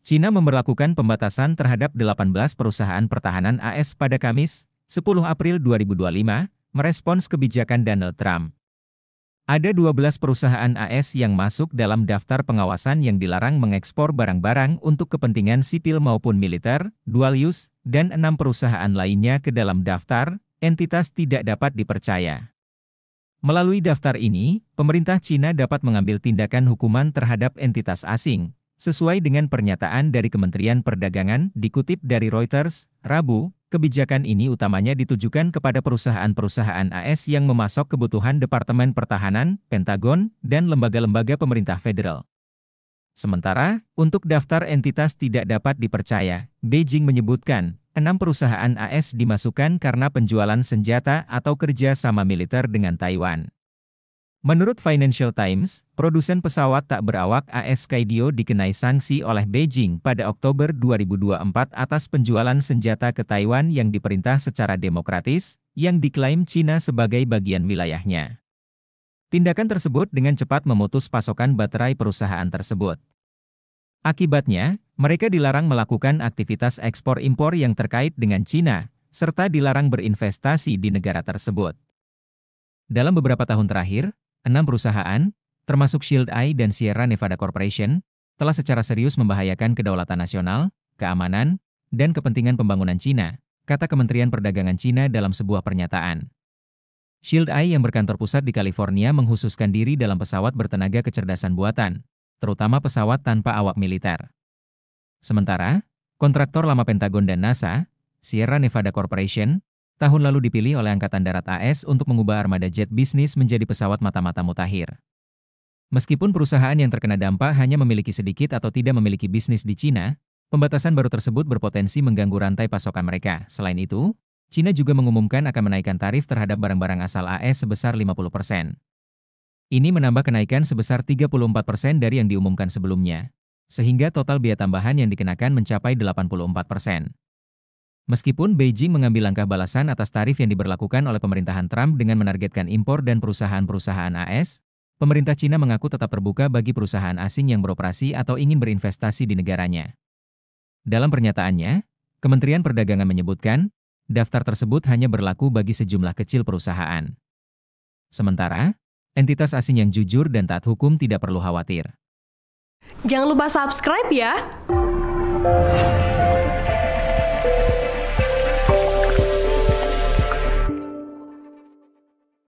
China memberlakukan pembatasan terhadap 18 perusahaan pertahanan AS pada Kamis, 10 April 2025, merespons kebijakan Donald Trump. Ada 12 perusahaan AS yang masuk dalam daftar pengawasan yang dilarang mengekspor barang-barang untuk kepentingan sipil maupun militer, dual use, dan 6 perusahaan lainnya ke dalam daftar entitas tidak dapat dipercaya. Melalui daftar ini, pemerintah China dapat mengambil tindakan hukuman terhadap entitas asing, sesuai dengan pernyataan dari Kementerian Perdagangan dikutip dari Reuters, Rabu. Kebijakan ini utamanya ditujukan kepada perusahaan-perusahaan AS yang memasok kebutuhan Departemen Pertahanan, Pentagon, dan lembaga-lembaga pemerintah federal. Sementara, untuk daftar entitas tidak dapat dipercaya, Beijing menyebutkan, 6 perusahaan AS dimasukkan karena penjualan senjata atau kerja sama militer dengan Taiwan. Menurut Financial Times, produsen pesawat tak berawak AS Skydio dikenai sanksi oleh Beijing pada Oktober 2024 atas penjualan senjata ke Taiwan yang diperintah secara demokratis, yang diklaim China sebagai bagian wilayahnya. Tindakan tersebut dengan cepat memutus pasokan baterai perusahaan tersebut. Akibatnya, mereka dilarang melakukan aktivitas ekspor-impor yang terkait dengan China, serta dilarang berinvestasi di negara tersebut. Dalam beberapa tahun terakhir, 6 perusahaan, termasuk Shield Eye dan Sierra Nevada Corporation, telah secara serius membahayakan kedaulatan nasional, keamanan, dan kepentingan pembangunan China, kata Kementerian Perdagangan China dalam sebuah pernyataan. Shield Eye yang berkantor pusat di California menghususkan diri dalam pesawat bertenaga kecerdasan buatan, terutama pesawat tanpa awak militer. Sementara, kontraktor lama Pentagon dan NASA, Sierra Nevada Corporation, tahun lalu dipilih oleh Angkatan Darat AS untuk mengubah armada jet bisnis menjadi pesawat mata-mata mutakhir. Meskipun perusahaan yang terkena dampak hanya memiliki sedikit atau tidak memiliki bisnis di China, pembatasan baru tersebut berpotensi mengganggu rantai pasokan mereka. Selain itu, China juga mengumumkan akan menaikkan tarif terhadap barang-barang asal AS sebesar 50%. Ini menambah kenaikan sebesar 34% dari yang diumumkan sebelumnya, sehingga total biaya tambahan yang dikenakan mencapai 84%. Meskipun Beijing mengambil langkah balasan atas tarif yang diberlakukan oleh pemerintahan Trump dengan menargetkan impor dan perusahaan-perusahaan AS, pemerintah China mengaku tetap terbuka bagi perusahaan asing yang beroperasi atau ingin berinvestasi di negaranya. Dalam pernyataannya, Kementerian Perdagangan menyebutkan, daftar tersebut hanya berlaku bagi sejumlah kecil perusahaan. Sementara, entitas asing yang jujur dan taat hukum tidak perlu khawatir. Jangan lupa subscribe ya!